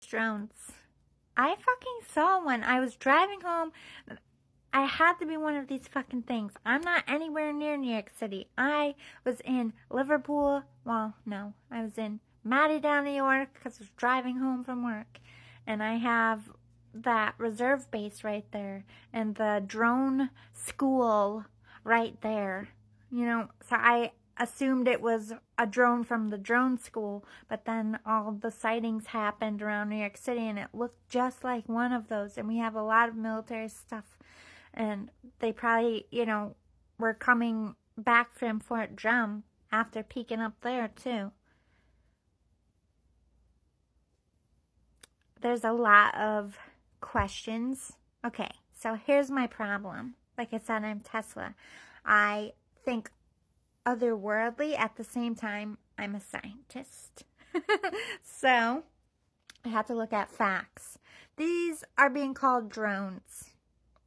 drones. I fucking saw one. I was driving home. I had to be one of these fucking things. I'm not anywhere near New York City. I was in Liverpool. Well, no. I was in Mattitown, New York, because I was driving home from work. And I have that reserve base right there. And the drone school right there. You know, so I assumed it was a drone from the drone school, but then all the sightings happened around New York City, and it looked just like one of those. And we have a lot of military stuff, and they probably, you know, were coming back from Fort Drum after peeking up there too. There's a lot of questions. Okay, so here's my problem. Like I said, I'm Tesla. I think otherworldly. At the same time, I'm a scientist. So I have to look at facts. These are being called drones.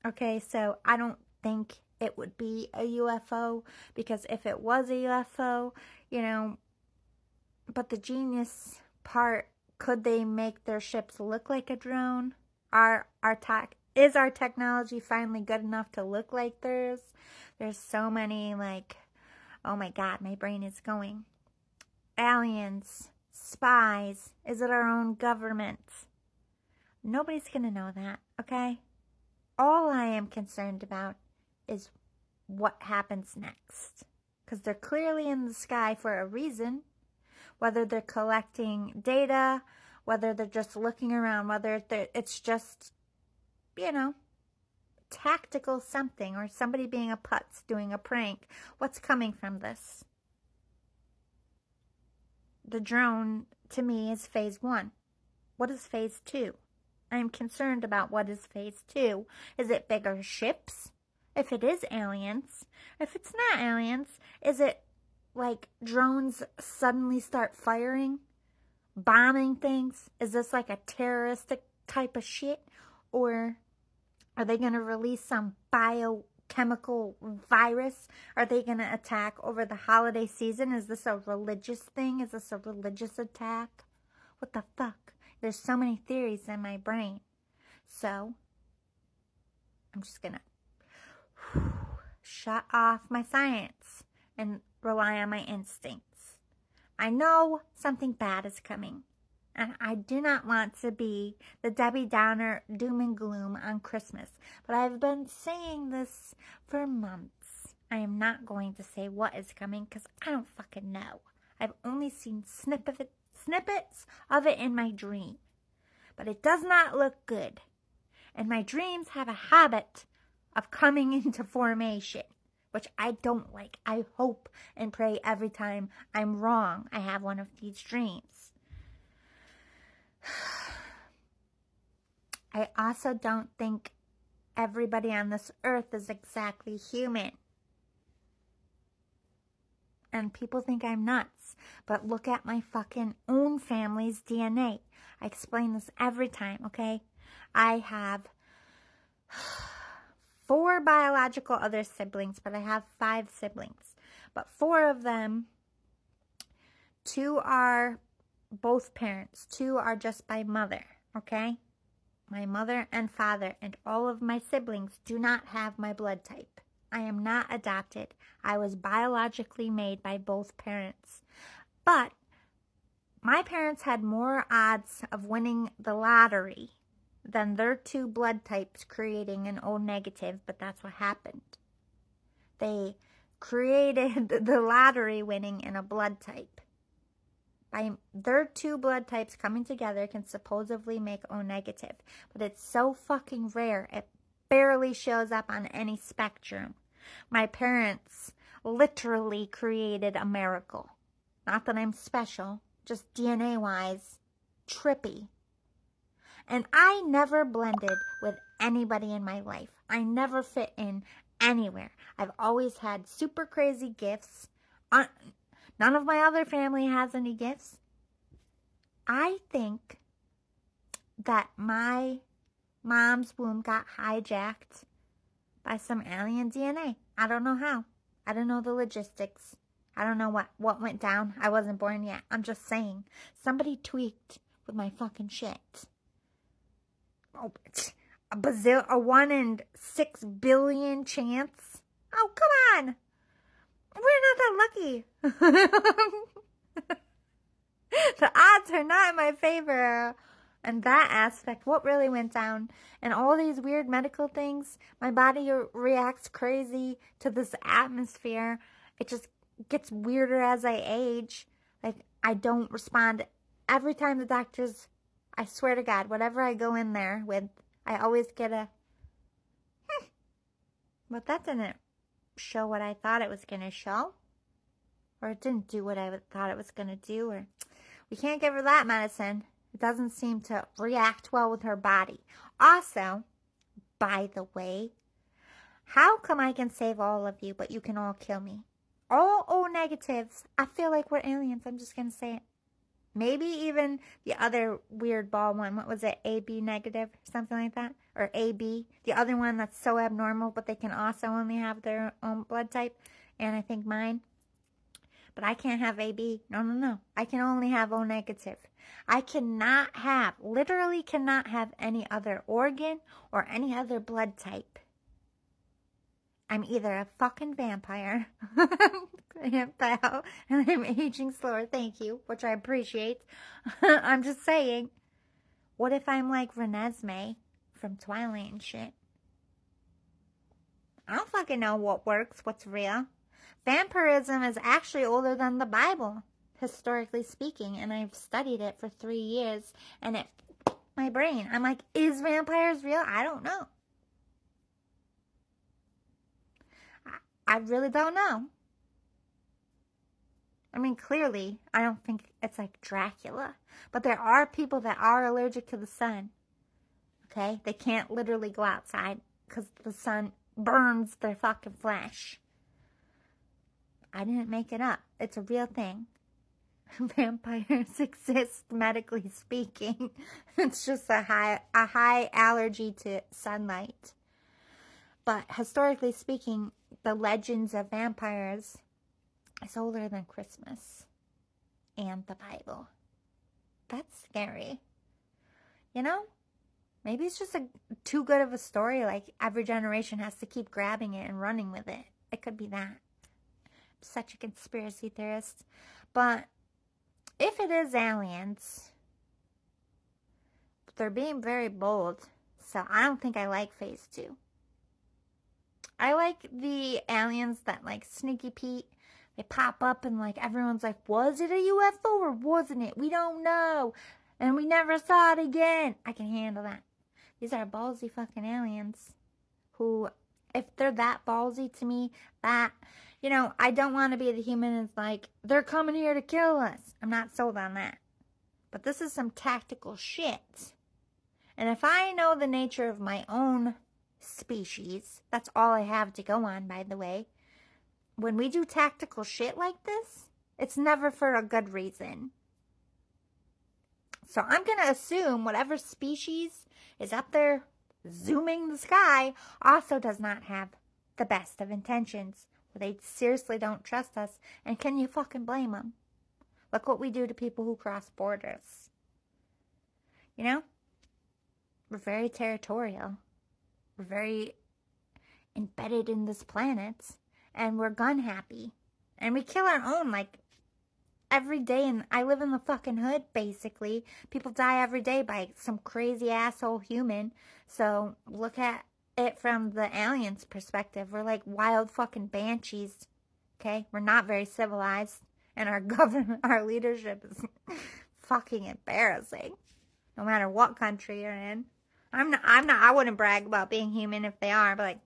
Okay, so I don't think it would be a UFO, because if it was a UFO, you know, but the genius part, could they make their ships look like a drone? Is our technology finally good enough to look like theirs? There's so many, like, oh my God, my brain is going. Aliens, spies, is it our own government? Nobody's gonna know that, okay? All I am concerned about is what happens next. Because they're clearly in the sky for a reason. Whether they're collecting data, whether they're just looking around, whether it's just, you know, tactical something, or somebody being a putz doing a prank. What's coming from this? The drone, to me, is phase 1. What is phase 2? I am concerned about what is phase 2. Is it bigger ships? If it is aliens. If it's not aliens, is it like drones suddenly start firing? Bombing things? Is this like a terroristic type of shit? Or are they going to release some biochemical virus? Are they going to attack over the holiday season? Is this a religious thing? Is this a religious attack? What the fuck? There's so many theories in my brain. So, I'm just going to shut off my science and rely on my instincts. I know something bad is coming. And I do not want to be the Debbie Downer doom and gloom on Christmas. But I've been saying this for months. I am not going to say what is coming because I don't fucking know. I've only seen snippets of it in my dream. But it does not look good. And my dreams have a habit of coming into formation, which I don't like. I hope and pray every time I'm wrong I have one of these dreams. I also don't think everybody on this earth is exactly human. And people think I'm nuts. But look at my fucking own family's DNA. I explain this every time, okay? I have 4 biological other siblings, but I have 5 siblings. But 4 of them, 2 are both parents. 2 are just by mother, okay? My mother and father, and all of my siblings do not have my blood type. I am not adopted. I was biologically made by both parents. But my parents had more odds of winning the lottery than their 2 blood types creating an O negative, but that's what happened. They created the lottery winning in a blood type. By their 2 blood types coming together can supposedly make O negative, but it's so fucking rare, it barely shows up on any spectrum. My parents literally created a miracle. Not that I'm special, just DNA-wise, trippy. And I never blended with anybody in my life. I never fit in anywhere. I've always had super crazy gifts. None of my other family has any gifts. I think that my mom's womb got hijacked by some alien DNA. I don't know how. I don't know the logistics. I don't know what went down. I wasn't born yet. I'm just saying. Somebody tweaked with my fucking shit. Oh, a 1 in 6 billion chance? Oh, come on. We're not that lucky. The odds are not in my favor. And that aspect, what really went down, and all these weird medical things, my body reacts crazy to this atmosphere. It just gets weirder as I age. Like, I don't respond. Every time the doctors, I swear to God, whatever I go in there with, I always get a, but that didn't show what I thought it was going to show. Or it didn't do what I thought it was going to do. Or we can't give her that medicine. It doesn't seem to react well with her body. Also, by the way, how come I can save all of you, but you can all kill me? All O negatives. I feel like we're aliens. I'm just going to say it. Maybe even the other weird ball one. What was it? AB negative? Something like that? Or AB. The other one that's so abnormal, but they can also only have their own blood type. And I think mine. But I can't have AB. No. I can only have O negative. I cannot have, literally cannot have any other organ or any other blood type. I'm either a fucking vampire, and I'm aging slower, thank you, which I appreciate. I'm just saying, what if I'm like Renesmee from Twilight and shit? I don't fucking know what works, what's real. Vampirism is actually older than the Bible, historically speaking, and I've studied it for 3 years, and it, my brain, I'm like, is vampires real? I don't know. I really don't know. I mean, clearly, I don't think it's like Dracula, but there are people that are allergic to the sun, okay? They can't literally go outside because the sun burns their fucking flesh. I didn't make it up. It's a real thing. Vampires exist, medically speaking. It's just a high allergy to sunlight. But historically speaking, the legends of vampires is older than Christmas and the Bible. That's scary. You know? Maybe it's just too good of a story, like every generation has to keep grabbing it and running with it. It could be that. I'm such a conspiracy theorist. But if it is aliens, they're being very bold. So I don't think I like Phase 2. I like the aliens that like Sneaky Pete. They pop up and like everyone's like, was it a UFO or wasn't it? We don't know. And we never saw it again. I can handle that. These are ballsy fucking aliens who, if they're that ballsy to me, that, you know, I don't want to be the human that's like, they're coming here to kill us. I'm not sold on that. But this is some tactical shit. And if I know the nature of my own species, that's all I have to go on, by the way. When we do tactical shit like this, it's never for a good reason. So I'm going to assume whatever species is up there zooming the sky also does not have the best of intentions. They seriously don't trust us. And can you fucking blame them? Look what we do to people who cross borders. You know? We're very territorial. We're very embedded in this planet. And we're gun happy. And we kill our own like every day. And I live in the fucking hood, basically. People die every day by some crazy asshole human. So look at it from the aliens' perspective. We're like wild fucking banshees. Okay? We're not very civilized. And our government, our leadership is fucking embarrassing. No matter what country you're in. I wouldn't brag about being human if they are, but like,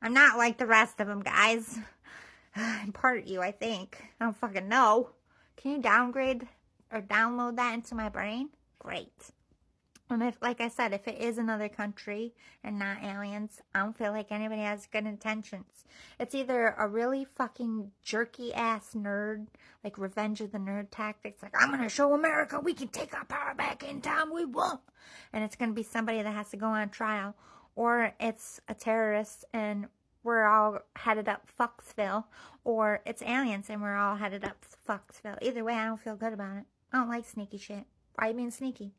I'm not like the rest of them, guys. I'm part of you, I think. I don't fucking know. Can you downgrade or download that into my brain? Great. And if, like I said, if it is another country and not aliens, I don't feel like anybody has good intentions. It's either a really fucking jerky-ass nerd, like Revenge of the Nerd tactics, like, I'm going to show America we can take our power back in time we won't. And it's going to be somebody that has to go on trial. Or it's a terrorist and we're all headed up Foxville. Or it's aliens and we're all headed up Foxville. Either way, I don't feel good about it. I don't like sneaky shit. Why are you being sneaky?